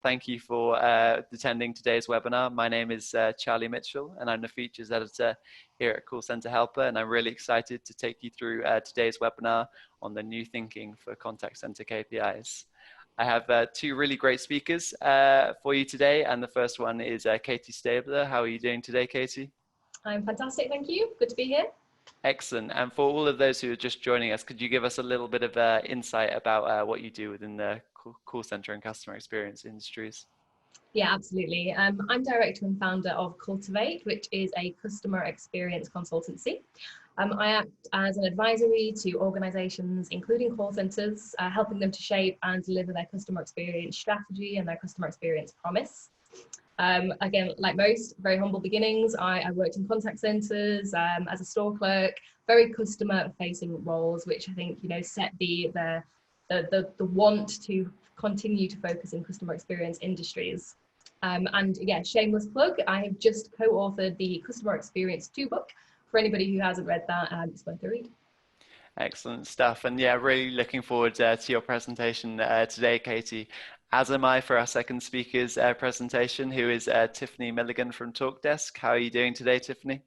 Thank you for attending today's webinar. My name is Charlie Mitchell, and I'm the Features Editor here at Call Center Helper, and I'm really excited to take you through today's webinar on the new thinking for contact center KPIs. I have two really great speakers for you today, and the first one is Katie Stabler. How are you doing today, Katie? I'm fantastic, thank you. Good to be here. Excellent. And for all of those who are just joining us, could you give us a little bit of insight about what you do within the call center and customer experience industries? Yeah, absolutely. I'm director and founder of Cultivate, which is a customer experience consultancy. I act as an advisory to organizations, including call centers, helping them to shape and deliver their customer experience strategy and their customer experience promise. Again, like most, very humble beginnings. I worked in contact centers as a store clerk, very customer facing roles, which I think, set the want to continue to focus in customer experience industries. And yeah, shameless plug, I have just co-authored the Customer Experience 2 book. For anybody who hasn't read that, it's worth a read. Excellent stuff. And yeah, really looking forward to your presentation today, Katie. As am I for our second speaker's presentation, who is Tiffany Milligan from TalkDesk. How are you doing today, Tiffany?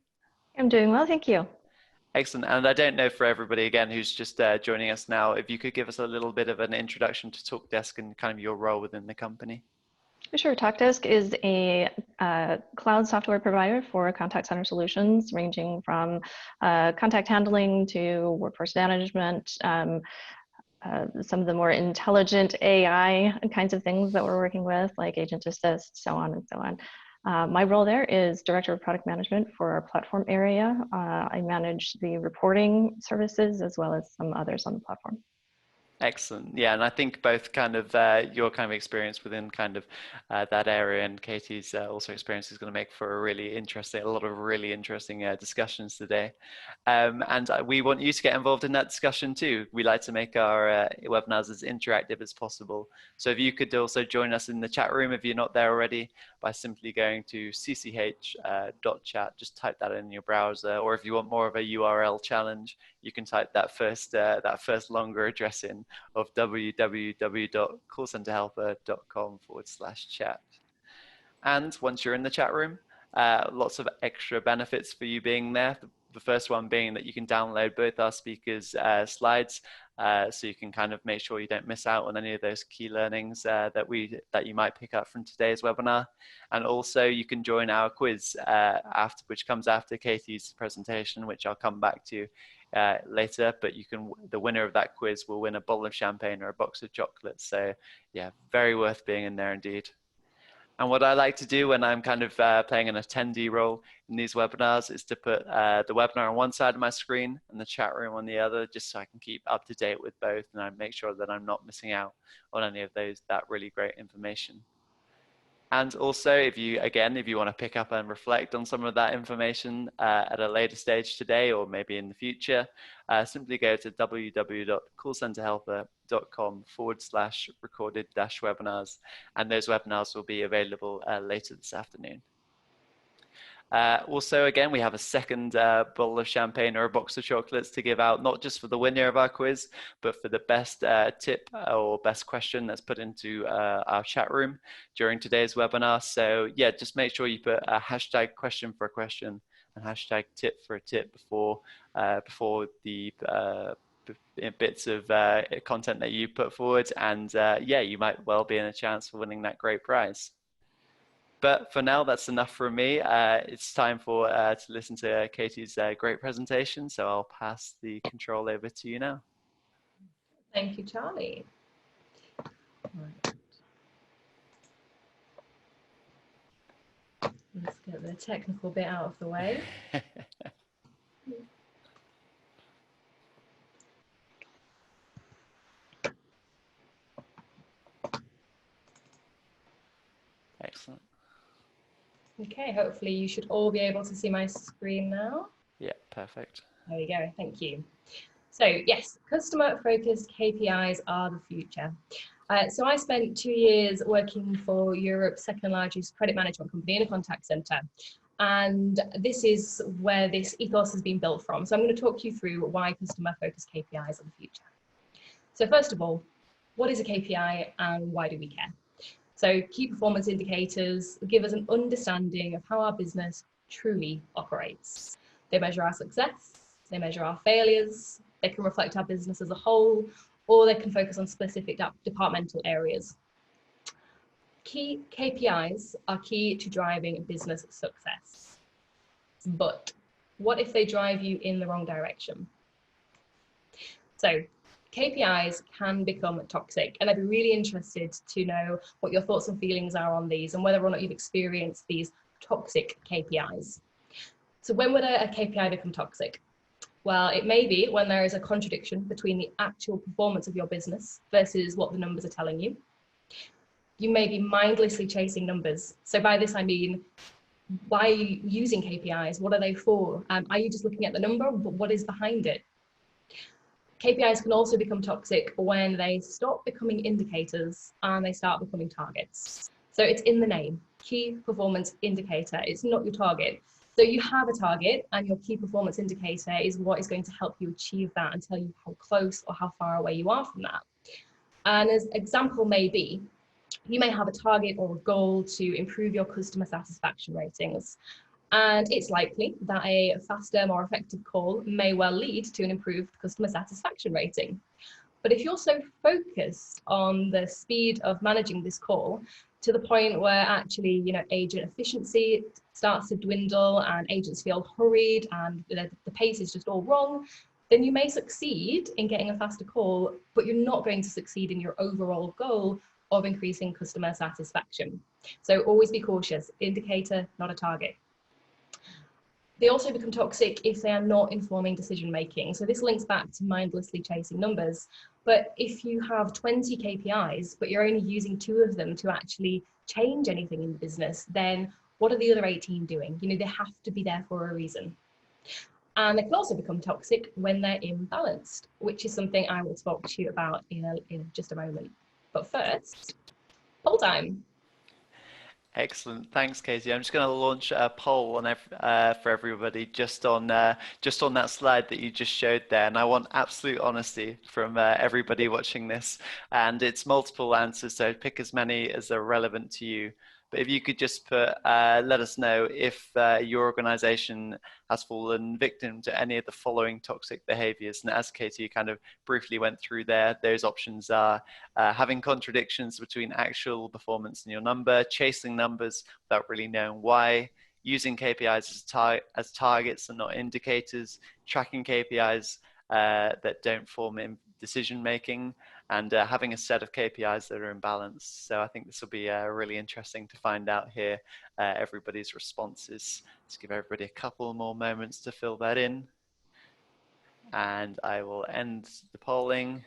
I'm doing well, thank you. Excellent. And I don't know, for everybody again who's just joining us now, if you could give us a little bit of an introduction to TalkDesk and kind of your role within the company. Sure. TalkDesk is a cloud software provider for contact center solutions, ranging from contact handling to workforce management, some of the more intelligent AI kinds of things that we're working with, like Agent Assist, so on and so on. My role there is Director of Product Management for our platform area. I manage the reporting services as well as some others on the platform. Excellent. Yeah, and I think both kind of your kind of experience within kind of that area and Katie's also experience is going to make for a lot of really interesting discussions today. And we want you to get involved in that discussion too. We like to make our webinars as interactive as possible. So if you could also join us in the chat room if you're not there already, by simply going to cch.chat, just type that in your browser, or if you want more of a URL challenge, you can type that first longer address in of www.callcenterhelper.com/chat. And once you're in the chat room, lots of extra benefits for you being there. The first one being that you can download both our speakers' slides, so you can kind of make sure you don't miss out on any of those key learnings that you might pick up from today's webinar. And also you can join our quiz which comes after Katie's presentation, which I'll come back to later, but the winner of that quiz will win a bottle of champagne or a box of chocolates. So yeah, very worth being in there indeed. And what I like to do when I'm kind of playing an attendee role in these webinars is to put the webinar on one side of my screen and the chat room on the other, just so I can keep up to date with both and I make sure that I'm not missing out on any of that really great information. And also, if you want to pick up and reflect on some of that information at a later stage today or maybe in the future, simply go to www.callcenterhelper.com/recorded-webinars, and those webinars will be available later this afternoon. Also, again, we have a second bottle of champagne or a box of chocolates to give out, not just for the winner of our quiz, but for the best tip or best question that's put into our chat room during today's webinar. So yeah, just make sure you put a hashtag question for a question and hashtag tip for a tip before the bits of content that you put forward, and yeah, you might well be in a chance for winning that great prize. But for now, that's enough from me. It's time to listen to Katie's great presentation. So I'll pass the control over to you now. Thank you, Charlie. Right. Let's get the technical bit out of the way. Excellent. Okay, hopefully you should all be able to see my screen now. Yeah, perfect. There we go, thank you. So yes, customer-focused KPIs are the future. So I spent 2 years working for Europe's second largest credit management company in a contact center. And this is where this ethos has been built from. So I'm going to talk you through why customer-focused KPIs are the future. So first of all, what is a KPI and why do we care? So key performance indicators give us an understanding of how our business truly operates. They measure our success, they measure our failures, they can reflect our business as a whole, or they can focus on specific departmental areas. Key KPIs are key to driving business success. But what if they drive you in the wrong direction? So KPIs can become toxic, and I'd be really interested to know what your thoughts and feelings are on these and whether or not you've experienced these toxic KPIs. So when would a KPI become toxic? Well, it may be when there is a contradiction between the actual performance of your business versus what the numbers are telling you. You may be mindlessly chasing numbers. So by this, I mean, why are you using KPIs? What are they for? Are you just looking at the number, but what is behind it? KPIs can also become toxic when they stop becoming indicators and they start becoming targets. So it's in the name, key performance indicator. It's not your target. So you have a target, and your key performance indicator is what is going to help you achieve that and tell you how close or how far away you are from that. And as example may be, you may have a target or a goal to improve your customer satisfaction ratings. And it's likely that a faster, more effective call may well lead to an improved customer satisfaction rating. But if you're so focused on the speed of managing this call to the point where actually, agent efficiency starts to dwindle and agents feel hurried and the pace is just all wrong, then you may succeed in getting a faster call, but you're not going to succeed in your overall goal of increasing customer satisfaction. So always be cautious, indicator, not a target. They also become toxic if they are not informing decision making. So this links back to mindlessly chasing numbers. But if you have 20 KPIs, but you're only using 2 of them to actually change anything in the business, then what are the other 18 doing? They have to be there for a reason. And they can also become toxic when they're imbalanced, which is something I will talk to you about in just a moment. But first, poll time. Excellent, thanks, Katie. I'm just going to launch a poll on for everybody just on that slide that you just showed there, and I want absolute honesty from everybody watching this. And it's multiple answers, so pick as many as are relevant to you. But if you could just let us know if your organization has fallen victim to any of the following toxic behaviors. And as Katie kind of briefly went through there, those options are having contradictions between actual performance and your number, chasing numbers without really knowing why, using KPIs as targets and not indicators, tracking KPIs that don't form in decision making, and having a set of KPIs that are in balance. So I think this will be really interesting to find out here everybody's responses. Let's give everybody a couple more moments to fill that in. And I will end the polling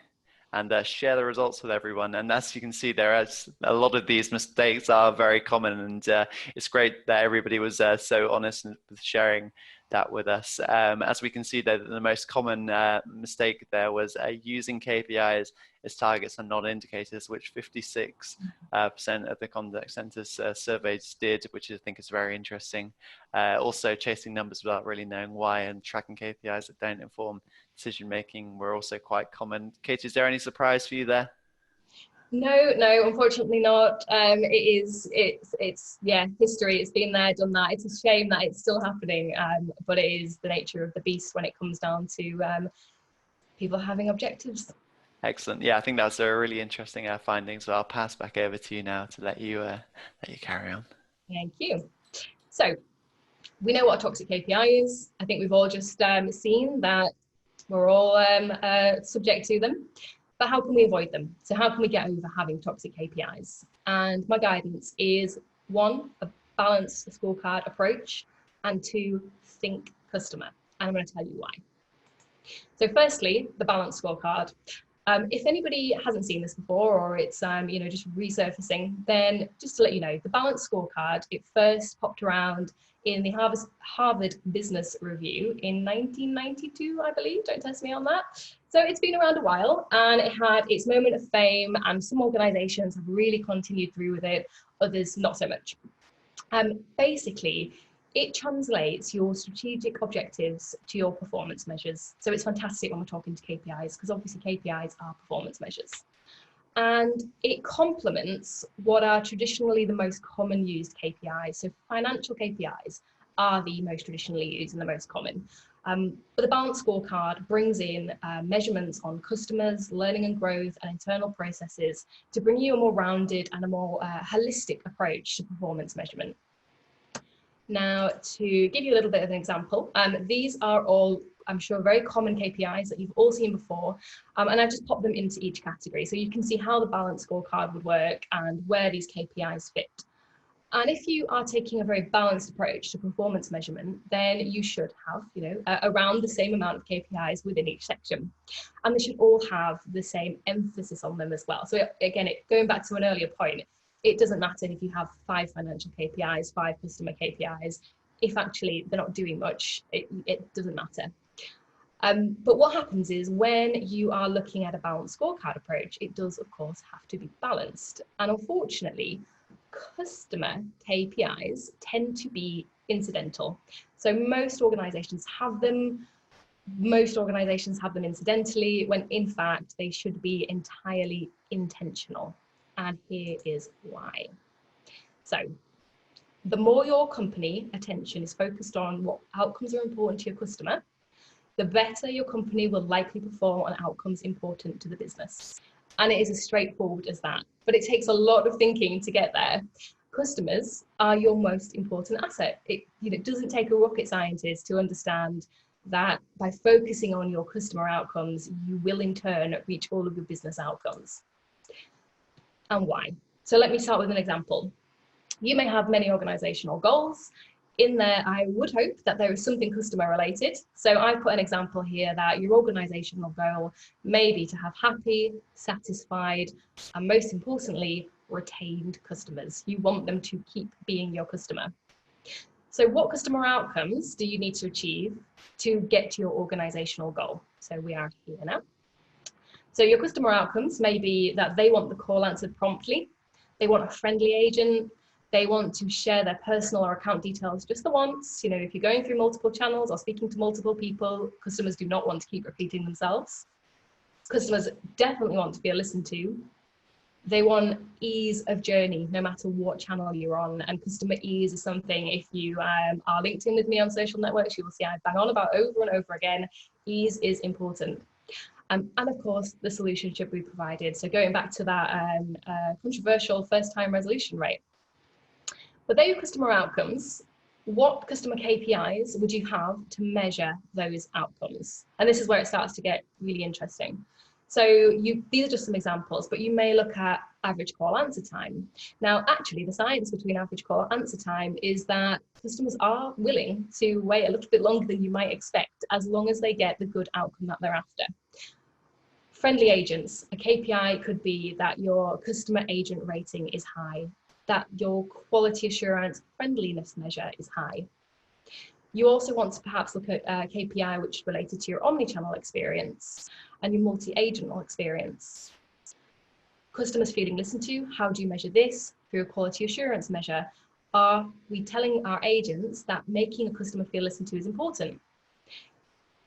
and share the results with everyone. And as you can see, there is a lot of these mistakes are very common, and it's great that everybody was so honest with sharing that with us. As we can see, the most common mistake there was using KPIs as targets and not indicators, which 56% of the contact centers surveys did, which I think is very interesting. Also, chasing numbers without really knowing why and tracking KPIs that don't inform decision making were also quite common. Katie, is there any surprise for you there? No, unfortunately not. It's history. It's been there, done that. It's a shame that it's still happening, but it is the nature of the beast when it comes down to people having objectives. Excellent. Yeah, I think that's a really interesting finding. So I'll pass back over to you now to let you carry on. Thank you. So we know what a toxic KPI is. I think we've all just seen that we're all subject to them. But how can we avoid them? So how can we get over having toxic KPIs? And my guidance is 1, a balanced scorecard approach, and 2, think customer. And I'm going to tell you why. So firstly, the balance scorecard. If anybody hasn't seen this before, or it's just resurfacing, then just to let you know, the balance scorecard, it first popped around in the Harvard Business Review in 1992, I believe. Don't test me on that. So it's been around a while, and it had its moment of fame, and some organizations have really continued through with it, others not so much. Basically, it translates your strategic objectives to your performance measures. So it's fantastic when we're talking to KPIs, because obviously KPIs are performance measures. And it complements what are traditionally the most common used KPIs. So financial KPIs are the most traditionally used and the most common. But the Balance Scorecard brings in measurements on customers, learning and growth, and internal processes to bring you a more rounded and a more holistic approach to performance measurement. Now, to give you a little bit of an example, these are all, I'm sure, very common KPIs that you've all seen before, and I've just popped them into each category so you can see how the Balance Scorecard would work and where these KPIs fit. And if you are taking a very balanced approach to performance measurement, then you should have, around the same amount of KPIs within each section. And they should all have the same emphasis on them as well. So again, going back to an earlier point, it doesn't matter if you have 5 financial KPIs, 5 customer KPIs. If actually they're not doing much, it doesn't matter. But what happens is when you are looking at a balanced scorecard approach, it does, of course, have to be balanced. And unfortunately, customer KPIs tend to be incidental. So most organizations have them. Most organizations have them incidentally, when in fact they should be entirely intentional. And here is why. So the more your company attention is focused on what outcomes are important to your customer, the better your company will likely perform on outcomes important to the business. And it is as straightforward as that, but it takes a lot of thinking to get there. Customers are your most important asset. It doesn't take a rocket scientist to understand that by focusing on your customer outcomes, you will in turn reach all of your business outcomes. And why? So let me start with an example. You may have many organizational goals. In there, I would hope that there is something customer related. So I put an example here that your organizational goal may be to have happy, satisfied, and most importantly, retained customers. You want them to keep being your customer. So what customer outcomes do you need to achieve to get to your organizational goal? So we are here now. So your customer outcomes may be that they want the call answered promptly. They want a friendly agent. They want to share their personal or account details just the once. If you're going through multiple channels or speaking to multiple people, customers do not want to keep repeating themselves. Customers definitely want to be listened to. They want ease of journey, no matter what channel you're on. And customer ease is something, if you are linked in with me on social networks, you will see I bang on about over and over again. Ease is important. And of course, the solutionship we provided. So going back to that controversial first-time resolution rate. But they're your customer outcomes. What customer KPIs would you have to measure those outcomes? And this is where it starts to get really interesting. So these are just some examples, but you may look at average call answer time. Now, actually, the science between average call answer time is that customers are willing to wait a little bit longer than you might expect, as long as they get the good outcome that they're after. Friendly agents, a KPI could be that your customer agent rating is high, that your quality assurance friendliness measure is high. You also want to perhaps look at a KPI which is related to your omni-channel experience and your multi-agent experience. Customers feeling listened to, how do you measure this? Through a quality assurance measure. Are we telling our agents that making a customer feel listened to is important?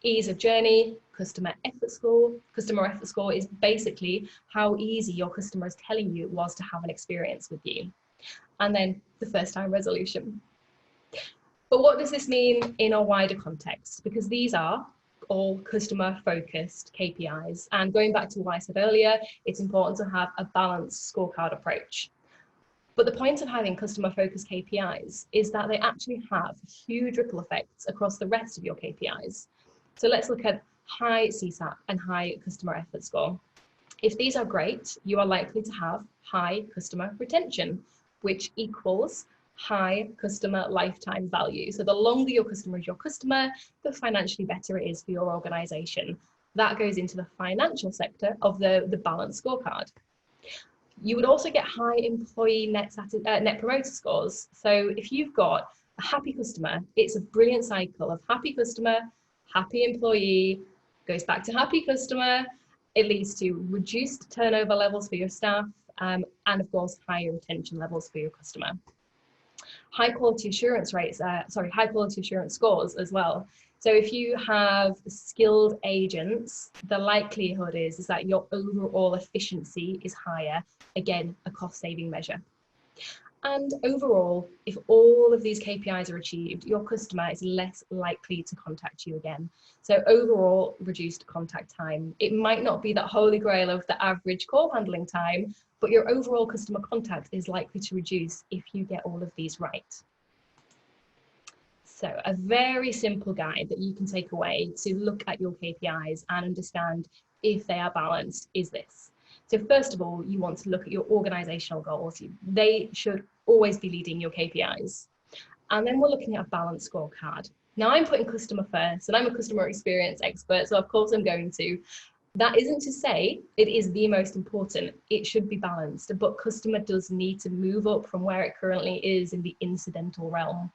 Ease of journey, customer effort score. Customer effort score is basically how easy your customer is telling you it was to have an experience with you. And then the first time resolution. But what does this mean in a wider context? Because these are all customer focused KPIs. And going back to what I said earlier, it's important to have a balanced scorecard approach. But the point of having customer focused KPIs is that they actually have huge ripple effects across the rest of your KPIs. So let's look at high CSAT and high customer effort score. If these are great, you are likely to have high customer retention, which equals high customer lifetime value. So the longer your customer is your customer, the financially better it is for your organization. That goes into the financial sector of the Balance Scorecard. You would also get high employee net promoter scores. So if you've got a happy customer, it's a brilliant cycle of happy customer, happy employee, goes back to happy customer. It leads to reduced turnover levels for your staff, and of course, higher retention levels for your customer. high quality assurance rates, high quality assurance scores as well. So if you have skilled agents, the likelihood is that your overall efficiency is higher. Again, a cost saving measure. And overall, if all of these KPIs are achieved, your customer is less likely to contact you again. So overall, reduced contact time. It might not be that holy grail of the average call handling time, but your overall customer contact is likely to reduce if you get all of these right. So a very simple guide that you can take away to look at your KPIs and understand if they are balanced is this. So first of all, you want to look at your organizational goals. They should always be leading your KPIs. And then we're looking at a balance scorecard. Now I'm putting customer first and I'm a customer experience expert, so of course I'm going to. That isn't to say it is the most important. It should be balanced, but customer does need to move up from where it currently is in the incidental realm.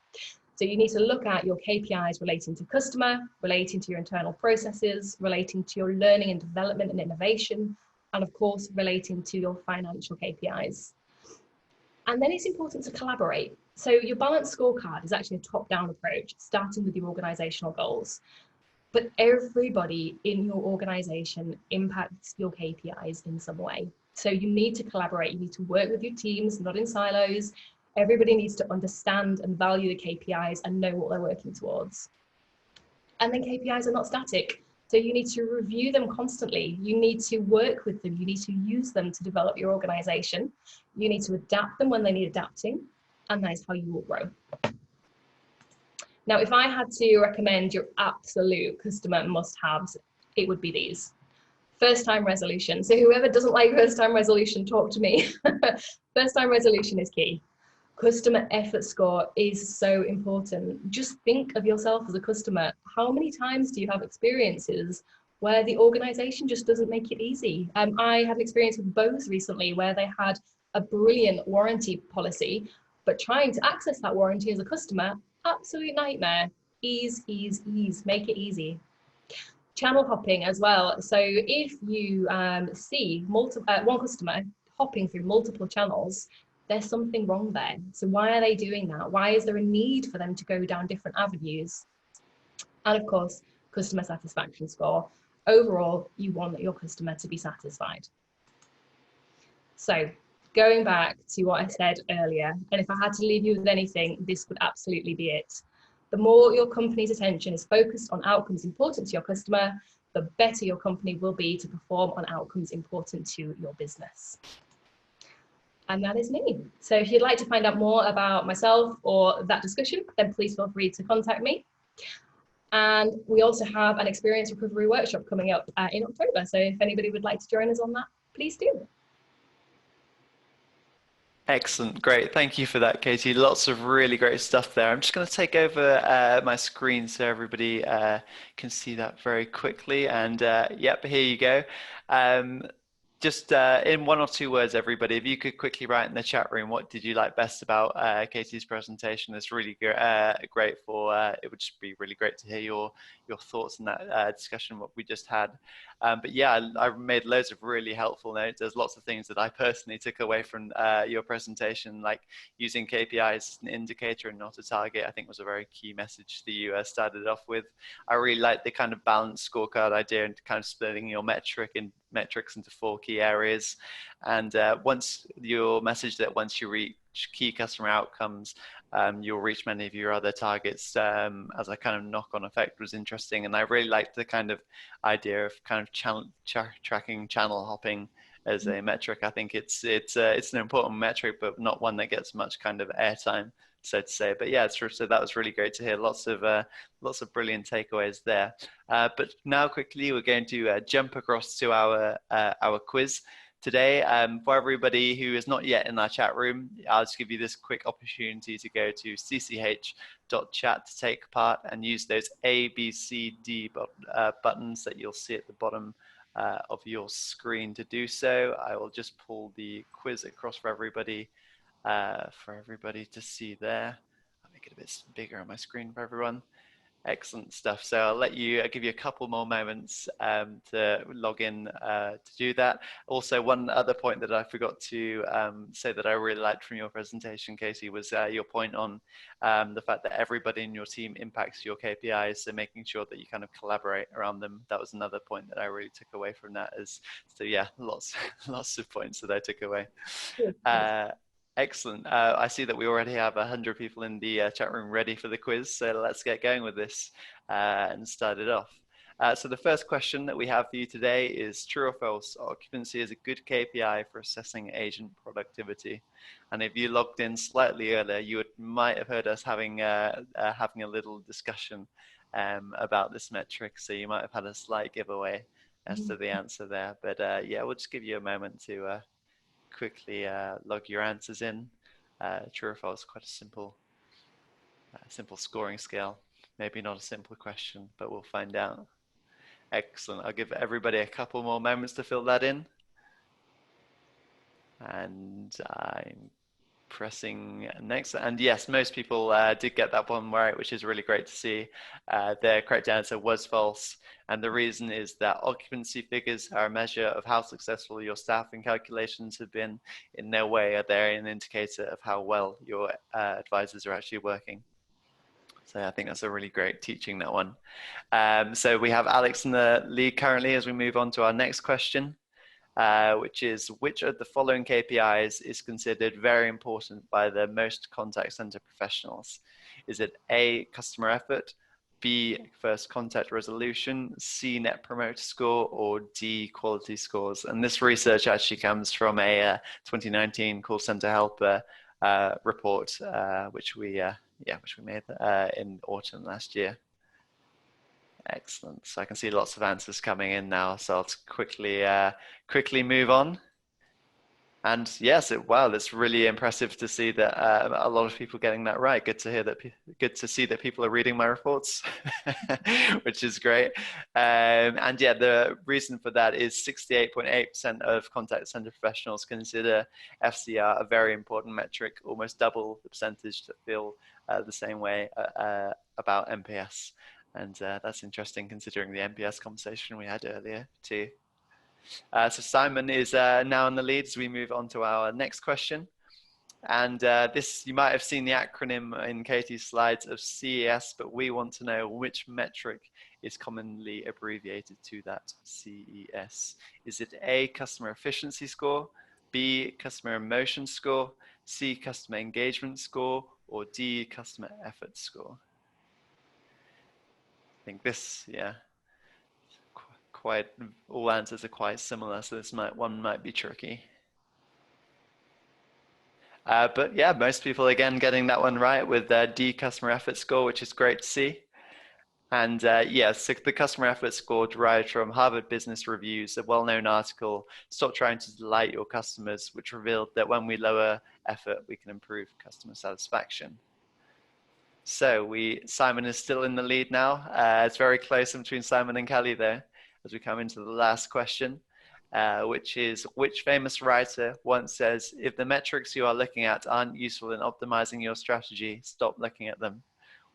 So you need to look at your KPIs relating to customer, relating to your internal processes, relating to your learning and development and innovation, and of course, relating to your financial KPIs. And then it's important to collaborate. So your balance scorecard is actually a top-down approach, starting with your organizational goals. But everybody in your organization impacts your KPIs in some way. So you need to collaborate. You need to work with your teams, not in silos. Everybody needs to understand and value the KPIs and know what they're working towards. And then KPIs are not static. So you need to review them constantly. You need to work with them. You need to use them to develop your organization. You need to adapt them when they need adapting. And that is how you will grow. Now, if I had to recommend your absolute customer must-haves, it would be these. First-time resolution. So whoever doesn't like first-time resolution, talk to me. First-time resolution is key. Customer effort score is so important. Just think of yourself as a customer. How many times do you have experiences where the organization just doesn't make it easy? I had an experience with Bose recently where they had a brilliant warranty policy, but trying to access that warranty as a customer, absolute nightmare. Ease, ease, ease, make it easy. Channel hopping as well. So if you see one customer hopping through multiple channels, there's something wrong there. So why are they doing that? Why is there a need for them to go down different avenues? And of course, customer satisfaction score. Overall, you want your customer to be satisfied. So going back to what I said earlier, and if I had to leave you with anything, this would absolutely be it. The more your company's attention is focused on outcomes important to your customer, the better your company will be to perform on outcomes important to your business. And that is me. So if you'd like to find out more about myself or that discussion, then please feel free to contact me. And we also have an experience recovery workshop coming up in October. So if anybody would like to join us on that, please do. Excellent. Great. Thank you for that, Katie. Lots of really great stuff there. I'm just going to take over my screen so everybody can see that very quickly. And yep, here you go. Just in one or two words, everybody, if you could quickly write in the chat room, what did you like best about Katie's presentation? It's really great for, it would just be really great to hear your thoughts on that discussion, what we just had. But yeah, I made loads of really helpful notes. There's lots of things that I personally took away from your presentation, like using KPIs as an indicator and not a target, I think was a very key message that you started off with. I really like the kind of balance scorecard idea and kind of splitting your metrics into 4 key areas. And once your message that once you reach key customer outcomes, you'll reach many of your other targets as a kind of knock-on effect was interesting. And I really liked the kind of idea of kind of tracking channel hopping as a metric. I think it's an important metric, but not one that gets much kind of airtime, so to say. But yeah, so that was really great to hear. Lots of brilliant takeaways there. But now quickly we're going to jump across to our quiz today. For everybody who is not yet in our chat room, I'll just give you this quick opportunity to go to cch.chat to take part and use those A, B, C, D buttons that you'll see at the bottom of your screen to do so. I will just pull the quiz across for everybody to see there. I'll make it a bit bigger on my screen for everyone. Excellent stuff. So I'll give you a couple more moments to log in to do that. Also, one other point that I forgot to say that I really liked from your presentation, Katie, was your point on the fact that everybody in your team impacts your KPIs. So making sure that you kind of collaborate around them. That was another point that I really took away from that. So yeah, lots of points that I took away. Excellent. I see that we already have 100 people in the chat room ready for the quiz, so let's get going with this and start it off. So the first question that we have for you today is: true or false, occupancy is a good KPI for assessing agent productivity? And if you logged in slightly earlier, you might have heard us having a little discussion about this metric, so you might have had a slight giveaway as to the answer there. But yeah, we'll just give you a moment to quickly log your answers in. True or false, quite a simple scoring scale. Maybe not a simple question, but we'll find out. Excellent. I'll give everybody a couple more moments to fill that in. And I'm pressing next. And yes, most people did get that one right, which is really great to see. The correct answer was false. And the reason is that occupancy figures are a measure of how successful your staffing calculations have been. In no way are they an indicator of how well your advisors are actually working. So I think that's a really great teaching, that one. So we have Alex in the lead currently as we move on to our next question, which is: which of the following KPIs is considered very important by the most contact center professionals? Is it A, customer effort, B, first contact resolution, C, net promoter score, or D, quality scores? And this research actually comes from a 2019 call center helper report, which we made in autumn last year. Excellent. So I can see lots of answers coming in now. So I'll quickly move on. And yes, wow, that's really impressive to see that a lot of people getting that right. Good to hear that. Good to see that people are reading my reports, which is great. And yeah, the reason for that is 68.8% of contact center professionals consider FCR a very important metric, almost double the percentage that feel the same way about NPS. And that's interesting considering the NPS conversation we had earlier too. So Simon is now in the lead as we move on to our next question. And this, you might have seen the acronym in Katie's slides of CES, but we want to know which metric is commonly abbreviated to that CES. Is it A, customer efficiency score, B, customer emotion score, C, customer engagement score, or D, customer effort score? I think this, yeah, all answers are quite similar, so this one might be tricky. But yeah, most people again getting that one right with D, customer effort score, which is great to see. And yes, the customer effort score derived from Harvard Business Review's, a well-known article, Stop Trying to Delight Your Customers, which revealed that when we lower effort, we can improve customer satisfaction. So Simon is still in the lead now. It's very close between Simon and Kelly there as we come into the last question, which is: which famous writer once says, if the metrics you are looking at aren't useful in optimizing your strategy, stop looking at them?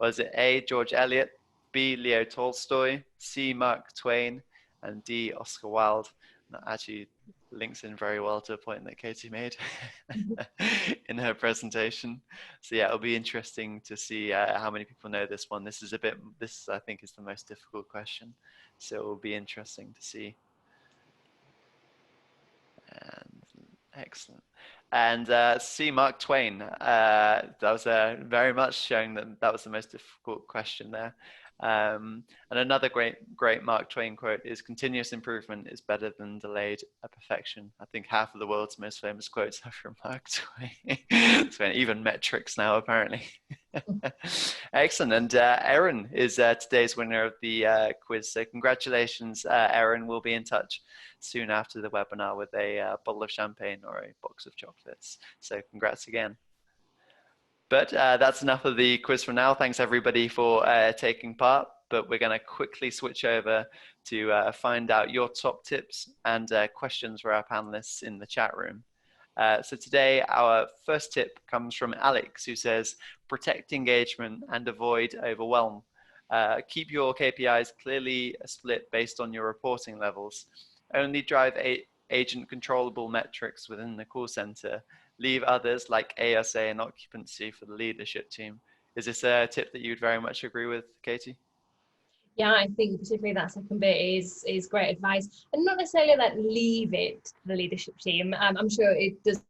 Was it A, George Eliot, B, Leo Tolstoy, C, Mark Twain, and D, Oscar Wilde? That actually links in very well to a point that Katie made in her presentation. So yeah, it'll be interesting to see how many people know this one. This I think is the most difficult question. So it will be interesting to see. And excellent. And C, Mark Twain. That was very much showing that was the most difficult question there. And another great Mark Twain quote is: continuous improvement is better than delayed perfection. I think half of the world's most famous quotes are from Mark Twain. So even metrics now, apparently. Excellent. And Erin is today's winner of the quiz. So congratulations, Erin. We'll be in touch soon after the webinar with a bottle of champagne or a box of chocolates. So congrats again. But that's enough of the quiz for now. Thanks everybody for taking part. But we're going to quickly switch over to find out your top tips and questions for our panelists in the chat room. So today, our first tip comes from Alex, who says, protect engagement and avoid overwhelm. Keep your KPIs clearly split based on your reporting levels. Only drive agent controllable metrics within the call center. Leave others like ASA and occupancy for the leadership team. Is this a tip that you'd very much agree with, Katie? Yeah, I think particularly that second bit is great advice, and not necessarily that leave it to the leadership team. I'm sure it does.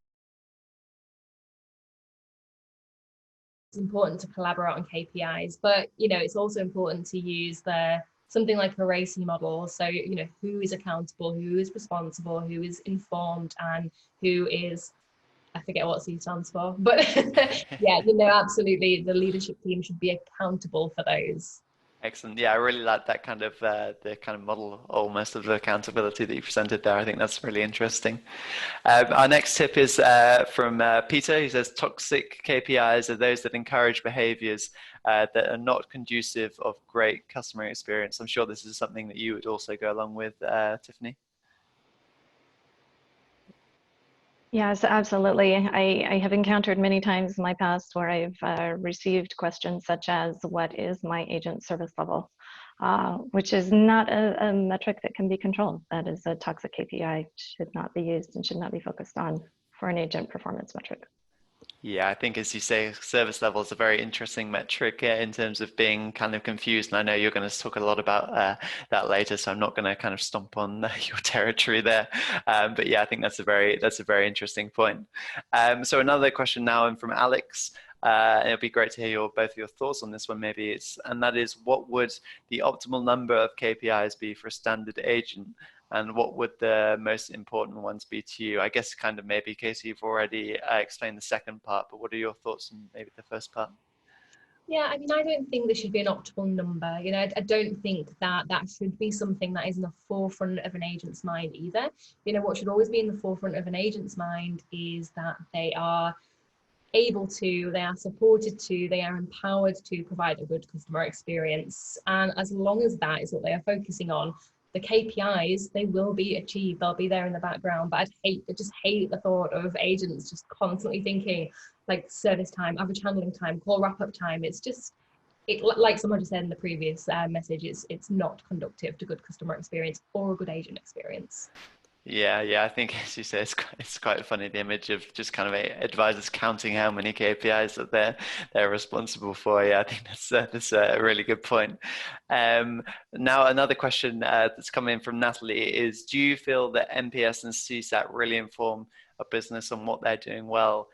It's important to collaborate on KPIs, but it's also important to use something like a RACI model. So who is accountable, who is responsible, who is informed, and who is, I forget what C stands for, but yeah, absolutely, the leadership team should be accountable for those. Excellent. Yeah, I really like that kind of the kind of model almost of the accountability that you presented there. I think that's really interesting. Our next tip is from Peter. He says toxic KPIs are those that encourage behaviors that are not conducive of great customer experience. I'm sure this is something that you would also go along with, Tiffany. Yes, absolutely. I have encountered many times in my past where I've received questions such as, what is my agent service level? Which is not a metric that can be controlled. That is a toxic KPI, should not be used and should not be focused on for an agent performance metric. Yeah, I think, as you say, service level is a very interesting metric in terms of being kind of confused. And I know you're going to talk a lot about that later, so I'm not going to kind of stomp on your territory there. But yeah, I think that's a very interesting point. So another question now from Alex. It'll be great to hear both of your thoughts on this one. And that is, what would the optimal number of KPIs be for a standard agent? And what would the most important ones be to you? I guess kind of maybe, Casey, you've already explained the second part, but what are your thoughts on maybe the first part? Yeah, I mean, I don't think there should be an optimal number. I don't think that should be something that is in the forefront of an agent's mind either. What should always be in the forefront of an agent's mind is that they are able to, they are supported to, they are empowered to provide a good customer experience. And as long as that is what they are focusing on, the KPIs, they will be achieved. They'll be there in the background. But I just hate the thought of agents just constantly thinking like service time, average handling time, call wrap-up time. It's just, like someone just said in the previous message, it's not conducive to good customer experience or a good agent experience. Yeah, I think, as you say, it's quite funny, the image of just kind of advisors counting how many KPIs that they're responsible for. Yeah, I think that's a really good point. Now, another question that's come in from Natalie is, do you feel that NPS and CSAT really inform a business on what they're doing well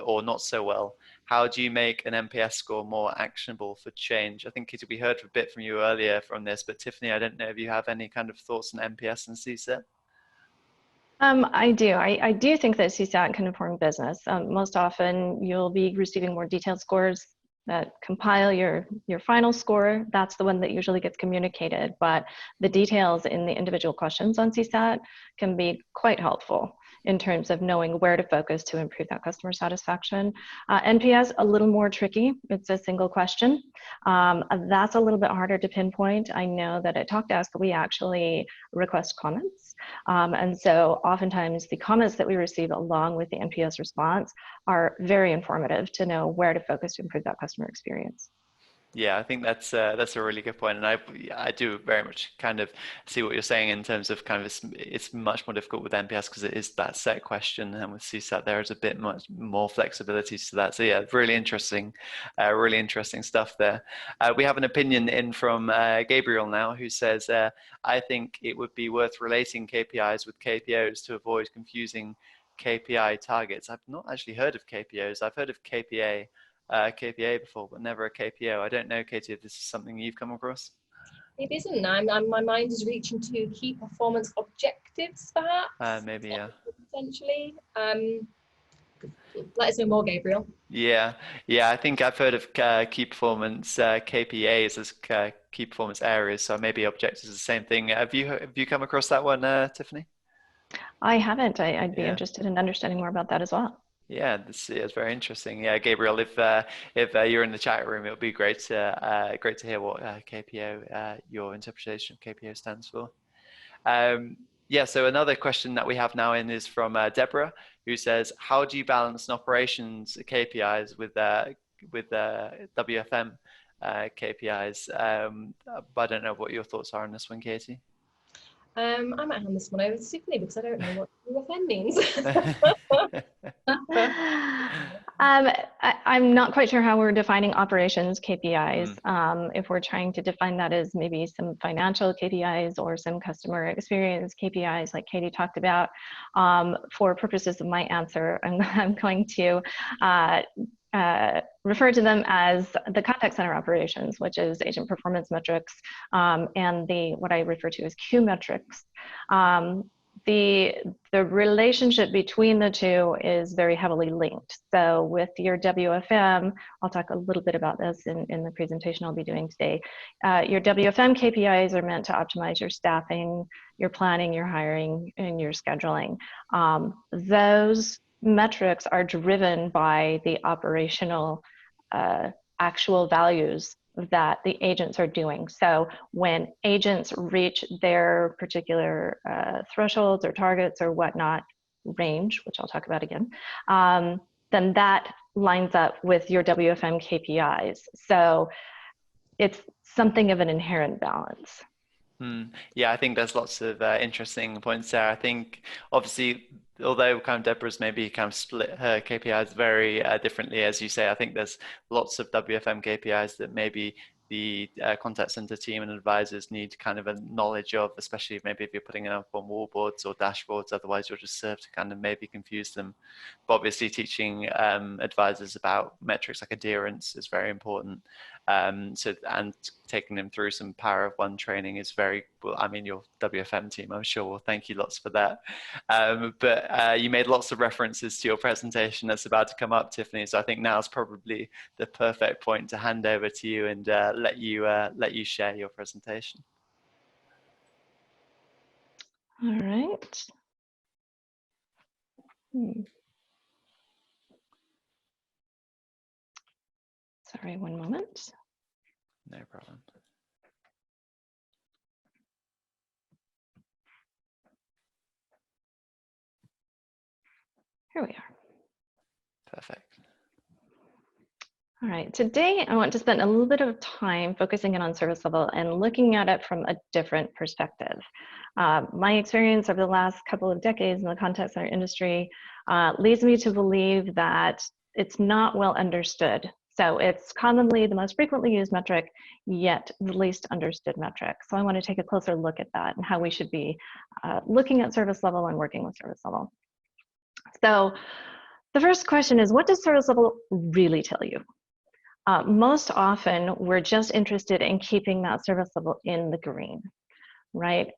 or not so well? How do you make an NPS score more actionable for change? I think, Kitty, we heard a bit from you earlier from this, but Tiffany, I don't know if you have any kind of thoughts on NPS and CSAT? I do. I do think that CSAT can inform business. Most often, you'll be receiving more detailed scores that compile your final score. That's the one that usually gets communicated. But the details in the individual questions on CSAT can be quite helpful in terms of knowing where to focus to improve that customer satisfaction. NPS, a little more tricky. It's a single question. That's a little bit harder to pinpoint. I know that at TalkDesk, we actually request comments. And so oftentimes the comments that we receive along with the NPS response are very informative to know where to focus to improve that customer experience. Yeah, I think that's a really good point, and I do very much kind of see what you're saying in terms of kind of it's much more difficult with NPS because it is that set question, and with CSAT there is a bit much more flexibility to that. So yeah, really interesting stuff there. We have an opinion in from Gabriel now, who says, I think it would be worth relating KPIs with KPOs to avoid confusing KPI targets. I've not actually heard of KPOs. I've heard of KPA before, but never a KPO. I don't know, Katie, if this is something you've come across. It isn't. My mind is reaching to key performance objectives, perhaps. Maybe, yeah. Potentially. Let us know more, Gabriel. Yeah. I think I've heard of key performance KPAs as key performance areas. So maybe objectives is the same thing. Have you come across that one, Tiffany? I haven't. I'd be interested in understanding more about that as well. Yeah, this is very interesting. Yeah, Gabriel, if you're in the chat room, it would be great to hear what KPO, your interpretation of KPO stands for. Yeah, so another question that we have now in is from Deborah, who says, how do you balance an operations KPIs with WFM KPIs. But I don't know what your thoughts are on this one, Katie. I might hand this one over to Tiffany because I don't know what WFM means. I'm not quite sure how we're defining operations KPIs. If we're trying to define that as maybe some financial KPIs or some customer experience KPIs like Katie talked about, for purposes of my answer, I'm going to refer to them as the contact center operations, which is agent performance metrics, and what I refer to as Q metrics. The relationship between the two is very heavily linked. So with your WFM, I'll talk a little bit about this in the presentation I'll be doing today. Your WFM KPIs are meant to optimize your staffing, your planning, your hiring, and your scheduling. Those metrics are driven by the operational actual values that the agents are doing. So when agents reach their particular thresholds or targets or whatnot, range, which I'll talk about again, then that lines up with your WFM KPIs. So it's something of an inherent balance. Yeah, I think there's lots of interesting points there. I think obviously, although kind of Deborah's maybe kind of split her KPIs very differently, as you say, I think there's lots of WFM KPIs that maybe the contact center team and advisors need kind of a knowledge of, especially maybe if you're putting it up on wall boards or dashboards, otherwise you'll just serve to kind of maybe confuse them. But obviously teaching advisors about metrics like adherence is very important. And taking them through some Power of One training is very, well, I mean, your WFM team, I'm sure, will thank you lots for that. But you made lots of references to your presentation that's about to come up, Tiffany. So I think now is probably the perfect point to hand over to you and let you share your presentation. All right. Sorry, one moment. No problem. Here we are. Perfect. All right, today I want to spend a little bit of time focusing in on service level and looking at it from a different perspective. My experience over the last couple of decades in the contact center industry leads me to believe that it's not well understood. So it's commonly the most frequently used metric, yet the least understood metric. So I want to take a closer look at that and how we should be looking at service level and working with service level. So the first question is, what does service level really tell you? Most often, we're just interested in keeping that service level in the green, right?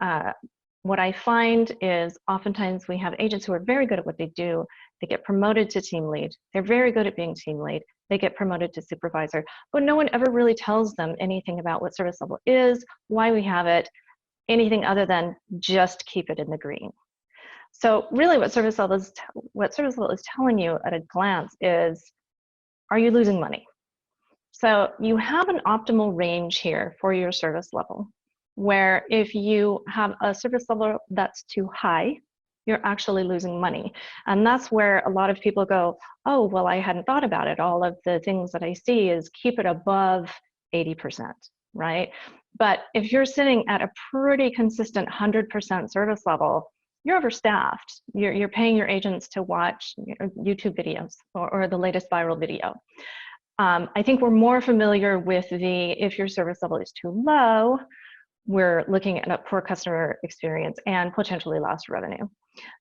What I find is oftentimes we have agents who are very good at what they do. They get promoted to team lead. They're very good at being team lead. They get promoted to supervisor, but no one ever really tells them anything about what service level is, why we have it, anything other than just keep it in the green. So really what service level is telling you at a glance is, are you losing money? So you have an optimal range here for your service level, where if you have a service level that's too high, you're actually losing money. And that's where a lot of people go, oh, well, I hadn't thought about it. All of the things that I see is keep it above 80%, right? But if you're sitting at a pretty consistent 100% service level, you're overstaffed. You're paying your agents to watch YouTube videos or the latest viral video. I think we're more familiar with if your service level is too low, we're looking at a poor customer experience and potentially lost revenue.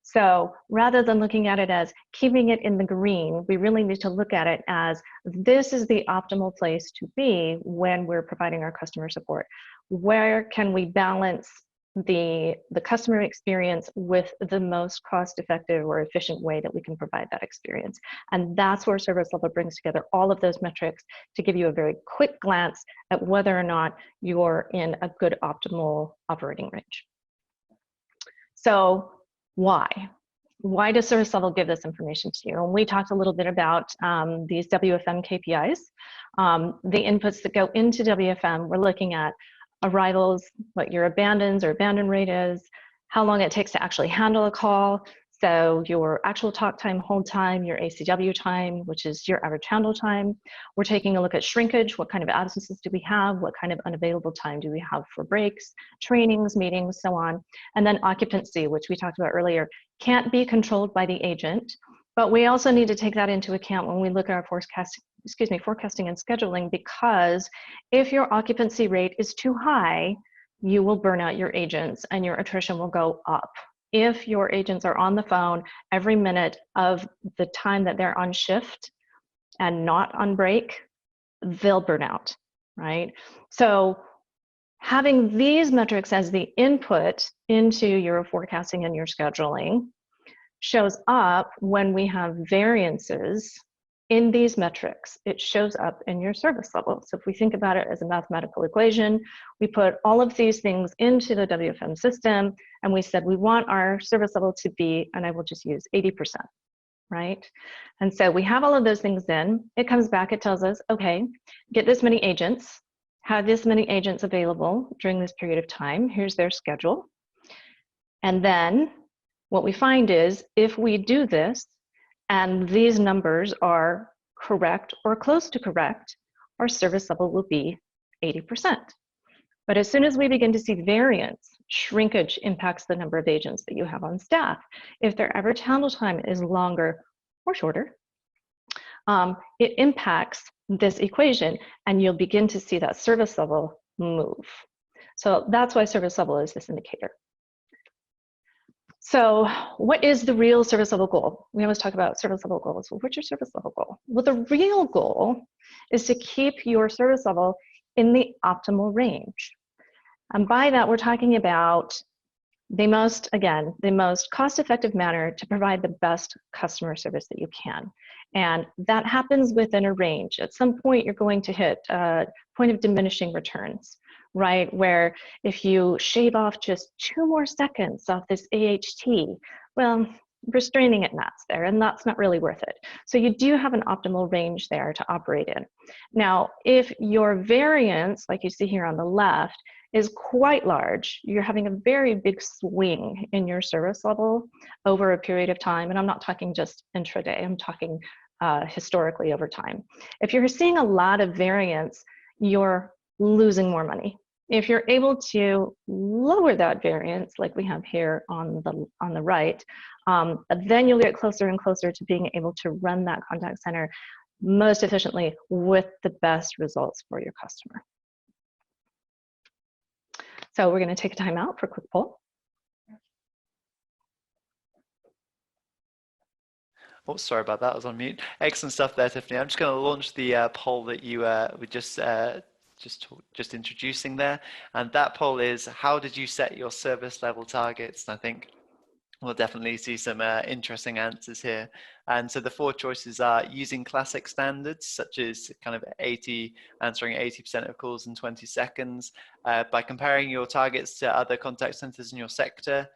So rather than looking at it as keeping it in the green, we really need to look at it as this is the optimal place to be when we're providing our customer support. Where can we balance the customer experience with the most cost-effective or efficient way that we can provide that experience? And that's where service level brings together all of those metrics to give you a very quick glance at whether or not you're in a good optimal operating range. So why? Why does service level give this information to you? And we talked a little bit about these WFM KPIs. The inputs that go into WFM, we're looking at arrivals, what your abandon rate is, how long it takes to actually handle a call, So your actual talk time, hold time, your ACW time, which is your average handle time. We're taking a look at shrinkage. What kind of absences do we have? What kind of unavailable time do we have for breaks, trainings, meetings, so on. And then occupancy, which we talked about earlier, can't be controlled by the agent, but we also need to take that into account when we look at our forecasting and scheduling, because if your occupancy rate is too high, you will burn out your agents and your attrition will go up. If your agents are on the phone every minute of the time that they're on shift and not on break, they'll burn out, right? So having these metrics as the input into your forecasting and your scheduling shows up when we have variances in these metrics. It shows up in your service level. So if we think about it as a mathematical equation, we put all of these things into the WFM system, and we said we want our service level to be, and I will just use 80%, right? And so we have all of those things in. It comes back, it tells us, okay, get this many agents, have this many agents available during this period of time. Here's their schedule. And then what we find is if we do this and these numbers are correct or close to correct, our service level will be 80%. But as soon as we begin to see variance, shrinkage impacts the number of agents that you have on staff. If their average handle time is longer or shorter, it impacts this equation, and you'll begin to see that service level move. So that's why service level is this indicator. So what is the real service level goal? We always talk about service level goals. Well, what's your service level goal? Well, the real goal is to keep your service level in the optimal range. And by that, we're talking about the most cost-effective manner to provide the best customer service that you can. And that happens within a range. At some point, you're going to hit a point of diminishing returns, right? Where if you shave off just 2 more seconds off this AHT, well, restraining at gnats there, and that's not really worth it. So you do have an optimal range there to operate in. Now, if your variance, like you see here on the left, is quite large, you're having a very big swing in your service level over a period of time, and I'm not talking just intraday, I'm talking historically over time. If you're seeing a lot of variance, you're losing more money. If you're able to lower that variance, like we have here on the right, then you'll get closer and closer to being able to run that contact center most efficiently with the best results for your customer. So we're going to take a time out for a quick poll. Oh, sorry about that. I was on mute. Excellent stuff there, Tiffany. I'm just going to launch the poll that you were just introducing there. And that poll is, how did you set your service level targets? And I think we'll definitely see some interesting answers here. And so the 4 choices are using classic standards, such as kind of answering 80% of calls in 20 seconds, by comparing your targets to other contact centers in your sector,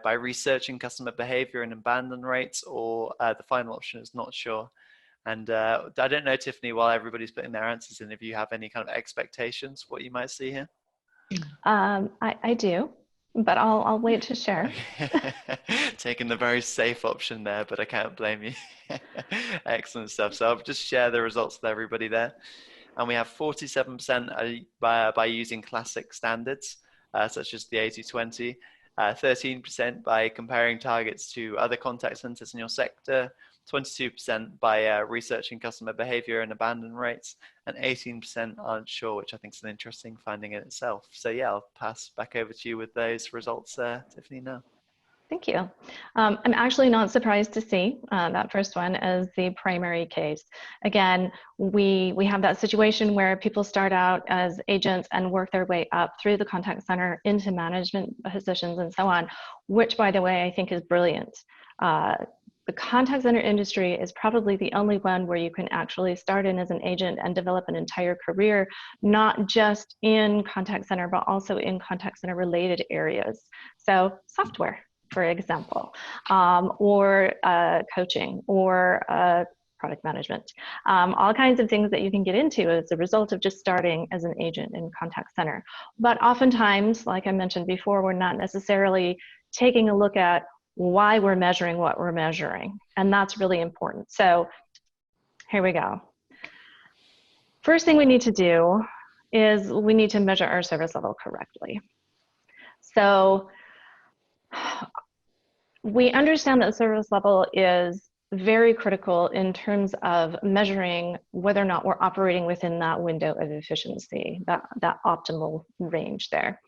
by researching customer behavior and abandon rates, or the final option is not sure. And I don't know, Tiffany, while everybody's putting their answers in, if you have any kind of expectations, what you might see here? I do, but I'll wait to share. Taking the very safe option there, but I can't blame you. Excellent stuff. So I'll just share the results with everybody there. And we have 47% by using classic standards, such as the 80-20, 13% by comparing targets to other contact centers in your sector, 22% by researching customer behavior and abandon rates, and 18% aren't sure, which I think is an interesting finding in itself. So yeah, I'll pass back over to you with those results, Tiffany, now. Thank you. I'm actually not surprised to see that first one as the primary case. Again, we have that situation where people start out as agents and work their way up through the contact center into management positions and so on, which, by the way, I think is brilliant. The contact center industry is probably the only one where you can actually start in as an agent and develop an entire career, not just in contact center, but also in contact center related areas. So software, for example, or coaching, or product management, all kinds of things that you can get into as a result of just starting as an agent in contact center. But oftentimes, like I mentioned before, we're not necessarily taking a look at why we're measuring what we're measuring. And that's really important. So here we go. First thing we need to do is we need to measure our service level correctly. So we understand that service level is very critical in terms of measuring whether or not we're operating within that window of efficiency, that optimal range there,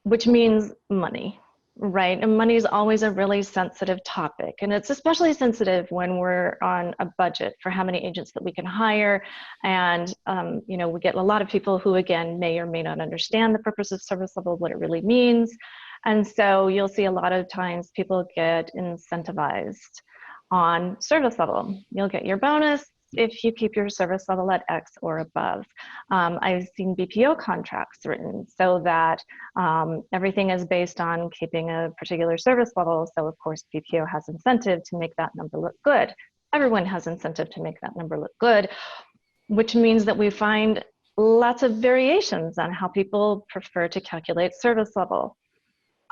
which means money, right? And money is always a really sensitive topic. And it's especially sensitive when we're on a budget for how many agents that we can hire. And, you know, we get a lot of people who, again, may or may not understand the purpose of service level, what it really means. And so you'll see a lot of times people get incentivized on service level. You'll get your bonus if you keep your service level at X or above. I've seen BPO contracts written so that everything is based on keeping a particular service level. So of course, BPO has incentive to make that number look good. Everyone has incentive to make that number look good, which means that we find lots of variations on how people prefer to calculate service level.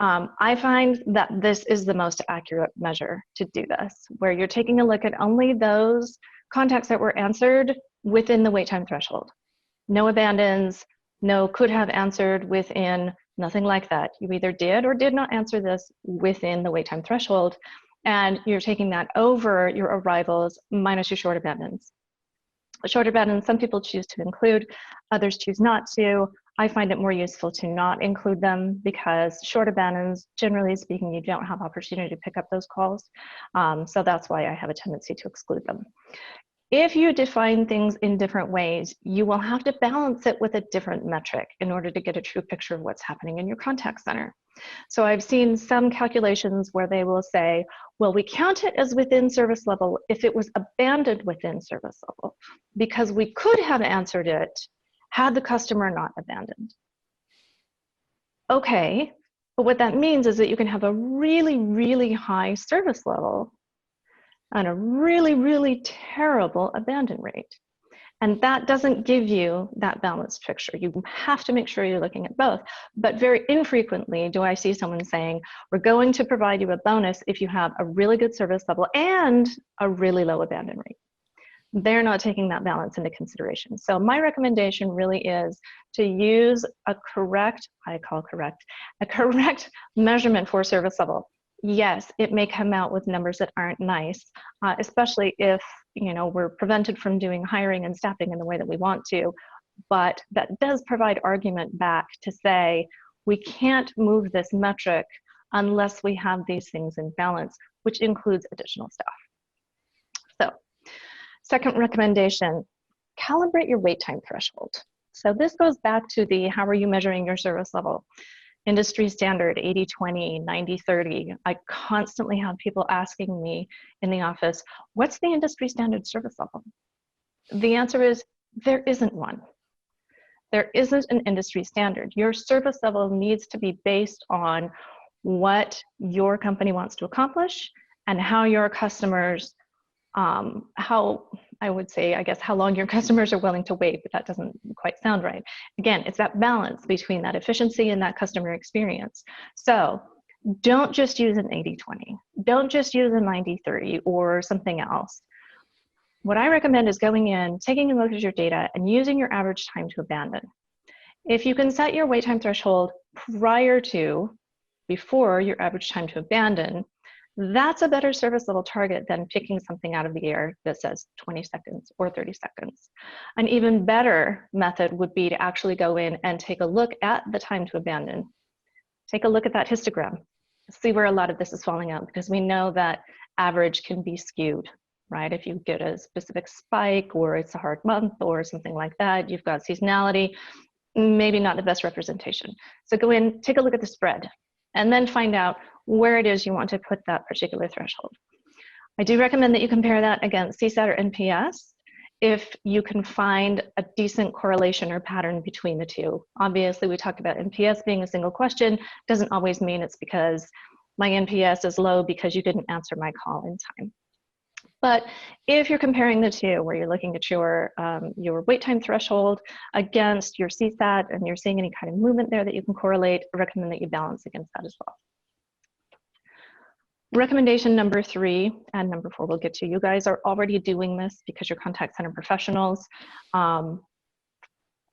I find that this is the most accurate measure to do this, where you're taking a look at only those contacts that were answered within the wait time threshold. No abandons, no could have answered within, nothing like that. You either did or did not answer this within the wait time threshold, and you're taking that over your arrivals minus your short abandons. Short abandons, some people choose to include, others choose not to. I find it more useful to not include them because short abandons, generally speaking, you don't have opportunity to pick up those calls. So that's why I have a tendency to exclude them. If you define things in different ways, you will have to balance it with a different metric in order to get a true picture of what's happening in your contact center. So I've seen some calculations where they will say, well, we count it as within service level if it was abandoned within service level, because we could have answered it had the customer not abandoned. Okay, but what that means is that you can have a really, really high service level and a really, really terrible abandon rate. And that doesn't give you that balanced picture. You have to make sure you're looking at both. But very infrequently do I see someone saying, we're going to provide you a bonus if you have a really good service level and a really low abandon rate. They're not taking that balance into consideration. So my recommendation really is to use a correct measurement for service level. Yes, it may come out with numbers that aren't nice, especially if, you know, we're prevented from doing hiring and staffing in the way that we want to, but that does provide argument back to say, we can't move this metric unless we have these things in balance, which includes additional staff. So, second recommendation, calibrate your wait time threshold. So this goes back to the how are you measuring your service level? Industry standard 80-20, 90-30. I constantly have people asking me in the office, what's the industry standard service level? The answer is there isn't one. There isn't an industry standard. Your service level needs to be based on what your company wants to accomplish and how your customers how long your customers are willing to wait, but that doesn't quite sound right. Again, it's that balance between that efficiency and that customer experience. So don't just use an 80-20. Don't just use a 90-30 or something else. What I recommend is going in, taking a look at your data and using your average time to abandon. If you can set your wait time threshold before your average time to abandon, that's a better service level target than picking something out of the air that says 20 seconds or 30 seconds. An even better method would be to actually go in and take a look at the time to abandon. Take a look at that histogram. See where a lot of this is falling out, because we know that average can be skewed, right? If you get a specific spike or it's a hard month or something like that, you've got seasonality, maybe not the best representation. So go in, take a look at the spread, and then find out where it is you want to put that particular threshold. I do recommend that you compare that against CSAT or NPS if you can find a decent correlation or pattern between the two. Obviously, we talked about NPS being a single question. Doesn't always mean it's because my NPS is low because you didn't answer my call in time. But if you're comparing the two, where you're looking at your wait time threshold against your CSAT and you're seeing any kind of movement there that you can correlate, I recommend that you balance against that as well. Recommendation number 3 and number 4 we'll get to. You guys are already doing this because you're contact center professionals.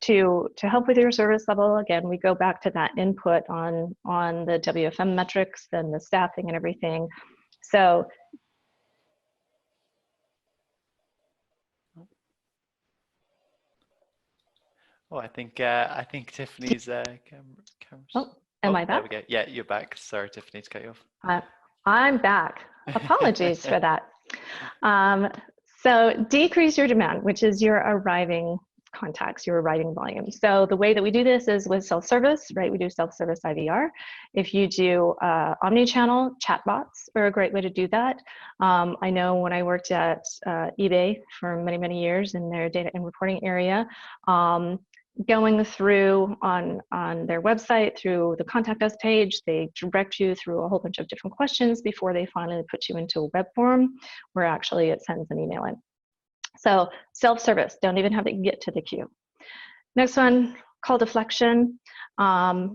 To help with your service level, again, we go back to that input on the WFM metrics and the staffing and everything. So I think Tiffany's camera's. oh, am I back? There we go. Yeah, you're back. Sorry, Tiffany, to cut you off. I'm back. Apologies for that. So decrease your demand, which is your arriving contacts, your arriving volume. So the way that we do this is with self-service, right? We do self-service IVR. If you do omni-channel, chatbots are a great way to do that. I know when I worked at eBay for many, many years in their data and reporting area, going through on their website through the contact us page, they direct you through a whole bunch of different questions before they finally put you into a web form where actually it sends an email in. So self-service, don't even have to get to the queue. Next one, call deflection. I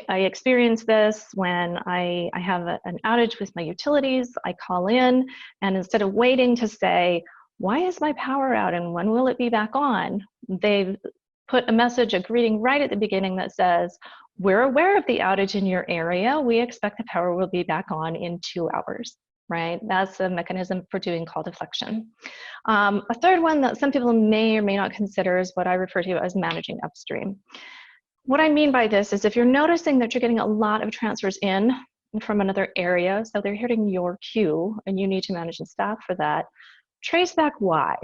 experience this when I have an outage with my utilities. I call in, and instead of waiting to say, why is my power out and when will it be back on? They've put a message, a greeting right at the beginning that says, we're aware of the outage in your area. We expect the power will be back on in 2 hours. Right? That's a mechanism for doing call deflection. A third one that some people may or may not consider is what I refer to as managing upstream. What I mean by this is if you're noticing that you're getting a lot of transfers in from another area, so they're hitting your queue and you need to manage and staff for that, trace back why.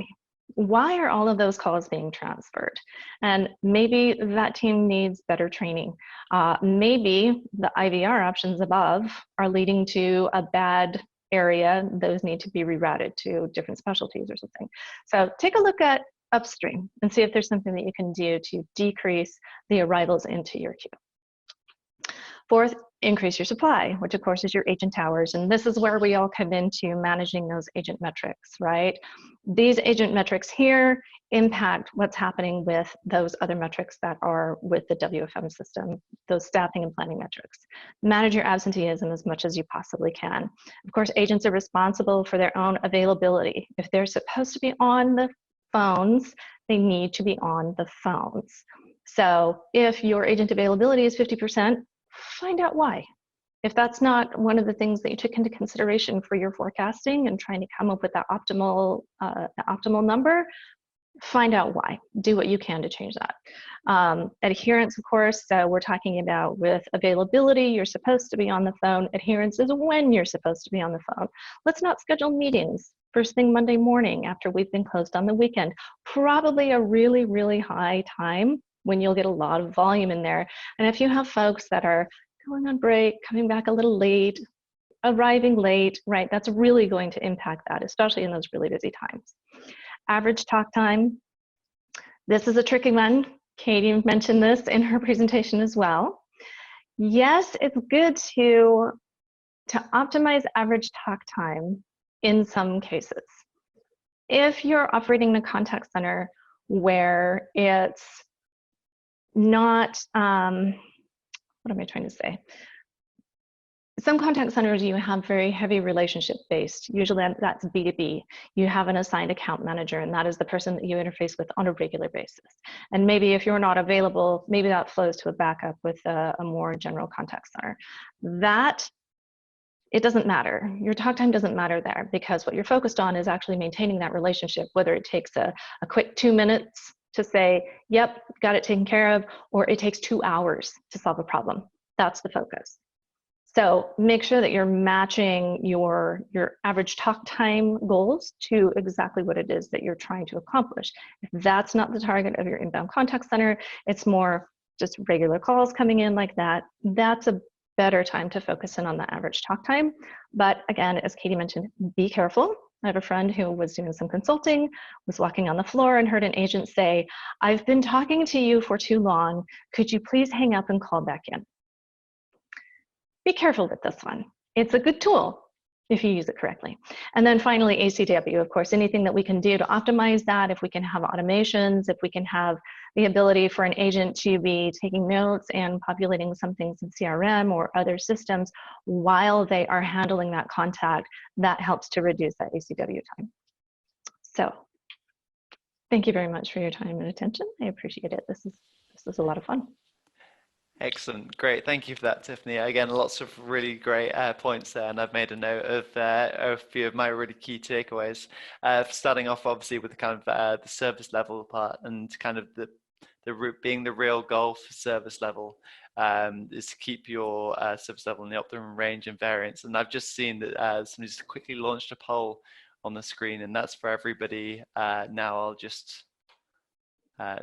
Why are all of those calls being transferred? And maybe that team needs better training. Maybe the IVR options above are leading to a bad area. Those need to be rerouted to different specialties or something. So take a look at upstream and see if there's something that you can do to decrease the arrivals into your queue. Fourth, increase your supply, which of course is your agent hours. And this is where we all come into managing those agent metrics, right? These agent metrics here impact what's happening with those other metrics that are with the WFM system, those staffing and planning metrics. Manage your absenteeism as much as you possibly can. Of course, agents are responsible for their own availability. If they're supposed to be on the phones, they need to be on the phones. So if your agent availability is 50%, find out why. If that's not one of the things that you took into consideration for your forecasting and trying to come up with that optimal number, find out why. Do what you can to change that. Adherence, of course, so we're talking about with availability, you're supposed to be on the phone. Adherence is when you're supposed to be on the phone. Let's not schedule meetings first thing Monday morning after we've been closed on the weekend. Probably a really, really high time when you'll get a lot of volume in there. And if you have folks that are going on break, coming back a little late, arriving late, right, that's really going to impact that, especially in those really busy times. Average talk time. This is a tricky one. Katie mentioned this in her presentation as well. Yes, it's good to optimize average talk time in some cases. If you're operating a contact center where it's not, what am I trying to say? Some contact centers you have very heavy relationship based. Usually that's B2B. You have an assigned account manager, and that is the person that you interface with on a regular basis. And maybe if you're not available, maybe that flows to a backup with a more general contact center. That, it doesn't matter. Your talk time doesn't matter there because what you're focused on is actually maintaining that relationship, whether it takes a quick 2 minutes to say, yep, got it taken care of, or it takes 2 hours to solve a problem. That's the focus. So make sure that you're matching your average talk time goals to exactly what it is that you're trying to accomplish. If that's not the target of your inbound contact center, it's more just regular calls coming in like that, that's a better time to focus in on the average talk time. But again, as Katie mentioned, be careful. I have a friend who was doing some consulting, was walking on the floor and heard an agent say, "I've been talking to you for too long. Could you please hang up and call back in?" Be careful with this one. It's a good tool. if you use it correctly. And then finally, ACW, of course, anything that we can do to optimize that, if we can have automations, if we can have the ability for an agent to be taking notes and populating some things in CRM or other systems while they are handling that contact, that helps to reduce that ACW time. So thank you very much for your time and attention. I appreciate it. This is a lot of fun. Excellent, great. Thank you for that, Tiffany. Again, lots of really great points there, and I've made a note of a few of my really key takeaways. Starting off, obviously, with kind of the service level part, and kind of the being the real goal for service level is to keep your service level in the optimum range and variance. And I've just seen that somebody's quickly launched a poll on the screen, and that's for everybody. Now I'll just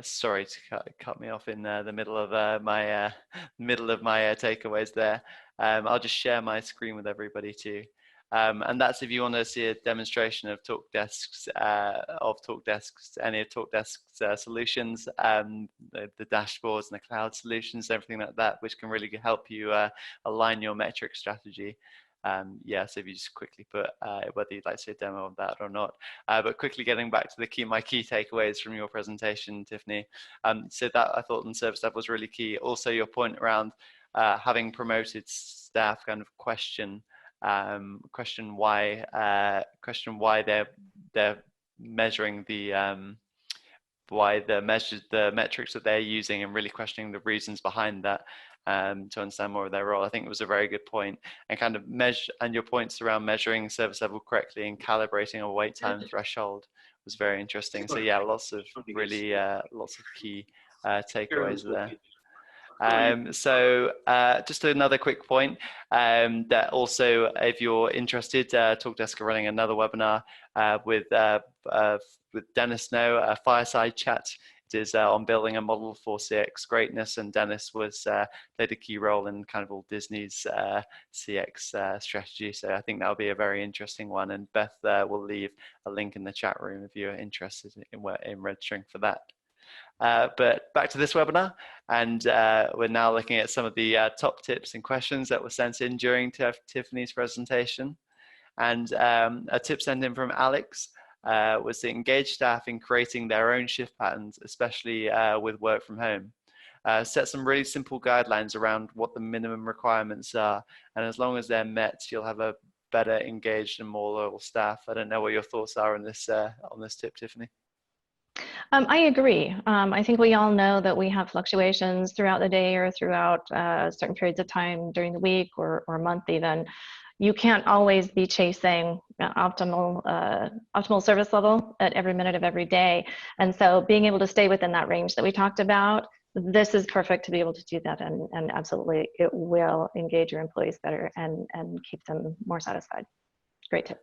sorry to cut me off in the middle of my takeaways there. I'll just share my screen with everybody too. And that's if you want to see a demonstration of TalkDesk's, any of TalkDesk's solutions, the dashboards and the cloud solutions, everything like that, which can really help you align your metric strategy. Yeah, so if you just quickly put whether you'd like to see a demo of that or not, but quickly getting back to my key takeaways from your presentation, Tiffany. So that I thought on service level was really key. Also, your point around having promoted staff kind of question why they're measuring the metrics that they're using, and really questioning the reasons behind that. To understand more of their role. I think it was a very good point, and kind of and your points around measuring service level correctly and calibrating a wait time threshold was very interesting. So yeah, lots of really lots of key takeaways there. So just another quick point, that also, if you're interested, TalkDesk are running another webinar with Dennis Snow, a fireside chat. It is on building a model for CX greatness, and Dennis played a key role in kind of all Disney's CX strategy. So I think that'll be a very interesting one, and Beth will leave a link in the chat room if you're interested in registering for that. But back to this webinar, and we're now looking at some of the top tips and questions that were sent in during Tiffany's presentation. And a tip sent in from Alex was to engage staff in creating their own shift patterns, especially with work from home. Set some really simple guidelines around what the minimum requirements are, and as long as they're met, you'll have a better engaged and more loyal staff. I don't know what your thoughts are on this tip, Tiffany. I agree. I think we all know that we have fluctuations throughout the day or throughout certain periods of time during the week or month even. You can't always be chasing optimal service level at every minute of every day. And so being able to stay within that range that we talked about, this is perfect to be able to do that. And absolutely, it will engage your employees better and keep them more satisfied. Great tip.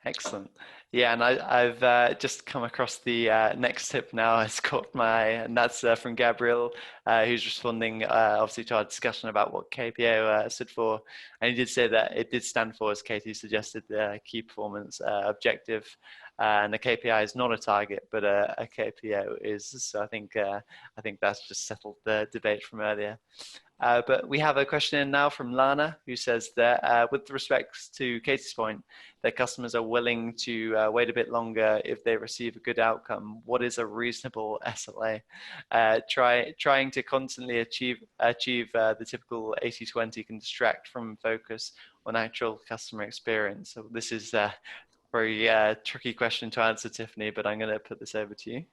Excellent. Yeah, and I've just come across the next tip now. It's caught my eye, and that's from Gabriel, who's responding obviously to our discussion about what KPI stood for. And he did say that it did stand for, as Katie suggested, the key performance objective. And the KPI is not a target, but a KPO is. So I think that's just settled the debate from earlier. But we have a question in now from Lana, who says that with respect to Katie's point, that customers are willing to wait a bit longer if they receive a good outcome. What is a reasonable SLA? Trying to constantly achieve the typical 80-20 can distract from focus on actual customer experience. So this is a very tricky question to answer, Tiffany, but I'm going to put this over to you.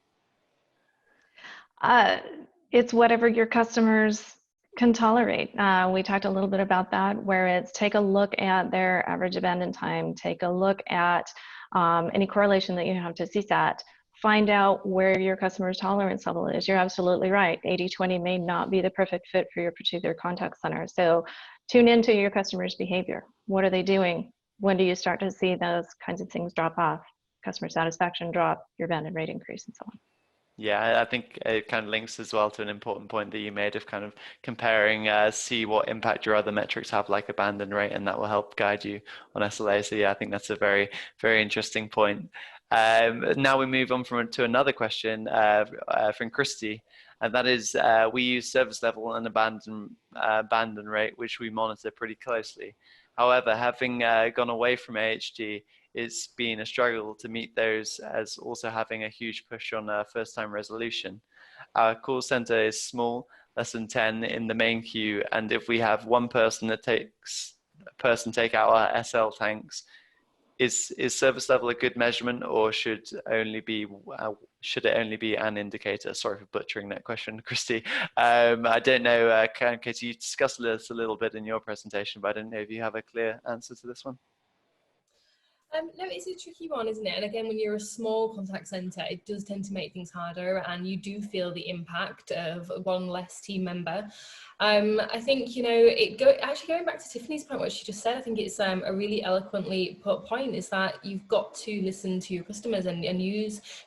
It's whatever your customers can tolerate. We talked a little bit about that, where it's take a look at their average abandon time, take a look at any correlation that you have to Csat, find out where your customer's tolerance level is. You're absolutely right. 80-20 may not be the perfect fit for your particular contact center. So tune into your customer's behavior. What are they doing? When do you start to see those kinds of things drop off? Customer satisfaction drop, your abandon rate increase, and so on. Yeah, I think it kind of links as well to an important point that you made of kind of comparing, see what impact your other metrics have, like abandon rate, and that will help guide you on SLA. So yeah, I think that's a very, very interesting point. Now we move on to another question from Christy, and that is, we use service level and abandon rate, which we monitor pretty closely. However, having gone away from AHG, it's been a struggle to meet those, as also having a huge push on first-time resolution. Our call center is small, less than 10 in the main queue, and if we have one person that take out our SL tanks, is service level a good measurement, or should it only be an indicator? Sorry for butchering that question, Christy. I don't know, Katie, you discussed this a little bit in your presentation, but I don't know if you have a clear answer to this one. No, it's a tricky one, isn't it? And again, when you're a small contact center, it does tend to make things harder, and you do feel the impact of one less team member. I think, you know, actually going back to Tiffany's point, what she just said, I think it's a really eloquently put point, is that you've got to listen to your customers and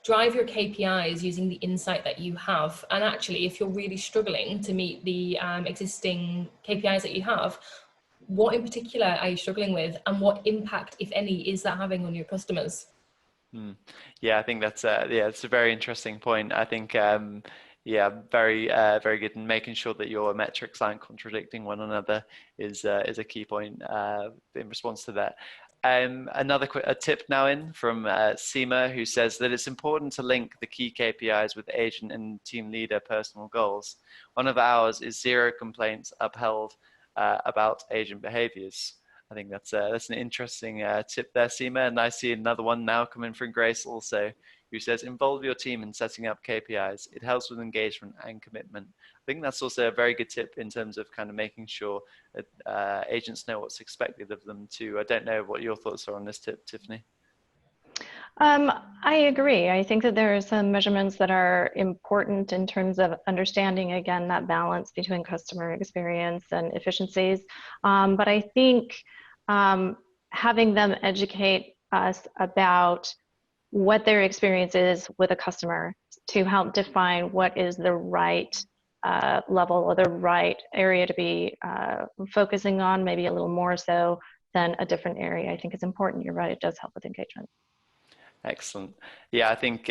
drive your KPIs using the insight that you have. And actually, if you're really struggling to meet the existing KPIs that you have, what in particular are you struggling with, and what impact, if any, is that having on your customers? Yeah, I think that's it's a very interesting point. I think very good, and making sure that your metrics aren't contradicting one another is a key point in response to that. Another tip now in from Seema, who says that it's important to link the key KPIs with agent and team leader personal goals. One of ours is 0 complaints upheld about agent behaviors. I think that's an interesting tip there, Seema. And I see another one now coming from Grace also, who says, involve your team in setting up KPIs. It helps with engagement and commitment. I think that's also a very good tip in terms of kind of making sure that agents know what's expected of them too. I don't know what your thoughts are on this tip, Tiffany. I agree. I think that there are some measurements that are important in terms of understanding, again, that balance between customer experience and efficiencies. But I think having them educate us about what their experience is with a customer to help define what is the right level or the right area to be focusing on, maybe a little more so than a different area, I think is important. You're right, it does help with engagement. Excellent. Yeah, I think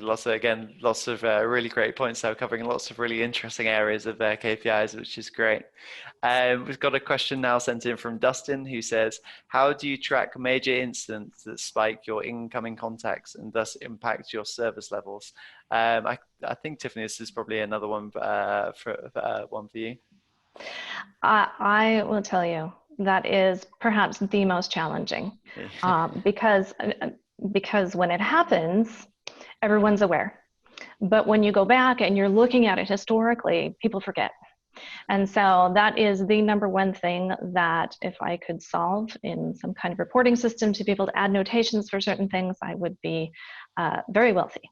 lots of really great points there, covering lots of really interesting areas of KPIs, which is great. We've got a question now sent in from Dustin, who says, how do you track major incidents that spike your incoming contacts and thus impact your service levels? I think, Tiffany, this is probably another one for you. I will tell you, that is perhaps the most challenging because when it happens, everyone's aware. But when you go back and you're looking at it historically, people forget. And so that is the number one thing that if I could solve in some kind of reporting system to be able to add notations for certain things, I would be very wealthy.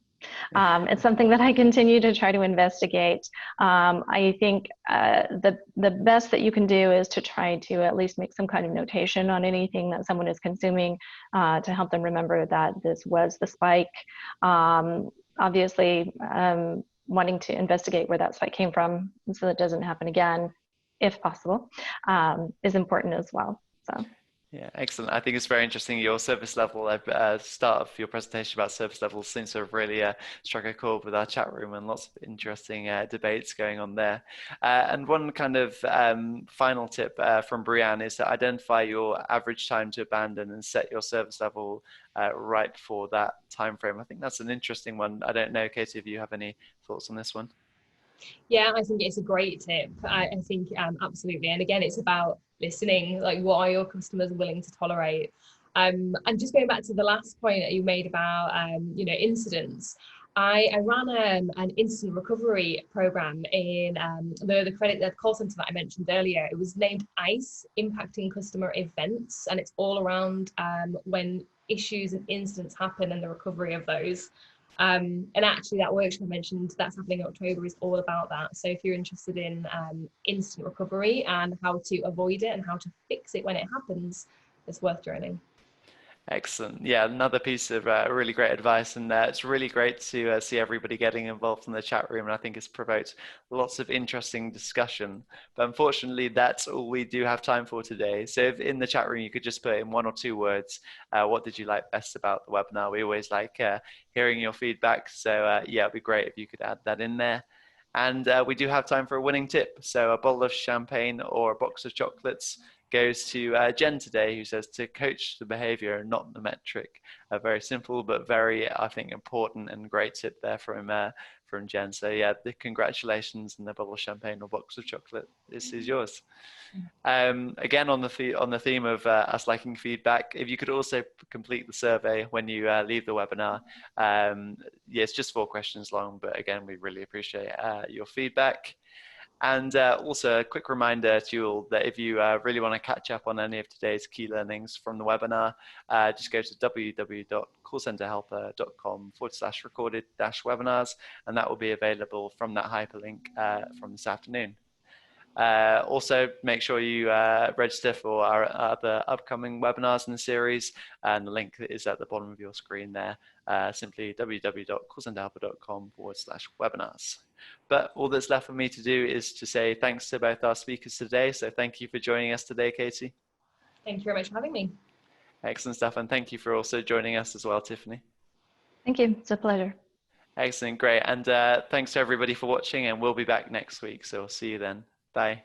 It's something that I continue to try to investigate. I think the best that you can do is to try to at least make some kind of notation on anything that someone is consuming to help them remember that this was the spike. Obviously, wanting to investigate where that spike came from so that it doesn't happen again, if possible, is important as well. So. Yeah, excellent. I think it's very interesting. Your service level, start of your presentation about service levels seems to have really struck a chord with our chat room, and lots of interesting debates going on there. And one kind of final tip from Brianne is to identify your average time to abandon and set your service level right for that time frame. I think that's an interesting one. I don't know, Katie, if you have any thoughts on this one. Yeah, I think it's a great tip. I think absolutely. And again, it's about listening, like what are your customers willing to tolerate? And just going back to the last point that you made about, incidents, I ran an instant recovery program in the call center that I mentioned earlier. It was named ICE, Impacting Customer Events, and it's all around when issues and incidents happen and the recovery of those. And actually that workshop I mentioned that's happening in October is all about that. So if you're interested in instant recovery and how to avoid it and how to fix it when it happens, it's worth joining. Excellent. Yeah, another piece of really great advice, and it's really great to see everybody getting involved in the chat room, and I think it's provoked lots of interesting discussion. But unfortunately, that's all we do have time for today. So if in the chat room you could just put in 1 or 2 words, what did you like best about the webinar? We always like hearing your feedback, so yeah, it'd be great if you could add that in there. And we do have time for a winning tip. So a bottle of champagne or a box of chocolates goes to Jen today, who says to coach the behavior and not the metric. A very simple but very, I think, important and great tip there from Jen. So yeah, the congratulations, and the bottle of champagne or box of chocolate is yours. Again, on the theme of us liking feedback, if you could also complete the survey when you leave the webinar. Yeah, it's just 4 questions long, but again, we really appreciate your feedback. And also a quick reminder to you all that if you really want to catch up on any of today's key learnings from the webinar, just go to www.callcenter.helper.com/recorded-webinars, and that will be available from that hyperlink from this afternoon. Also, make sure you register for our other upcoming webinars in the series, and the link is at the bottom of your screen there. Simply www.callcenterhelper.com/webinars. But all that's left for me to do is to say thanks to both our speakers today. So thank you for joining us today, Katie. Thank you very much for having me. Excellent stuff. And thank you for also joining us as well, Tiffany. Thank you. It's a pleasure. Excellent. Great. And thanks to everybody for watching, and we'll be back next week. So we'll see you then. Bye.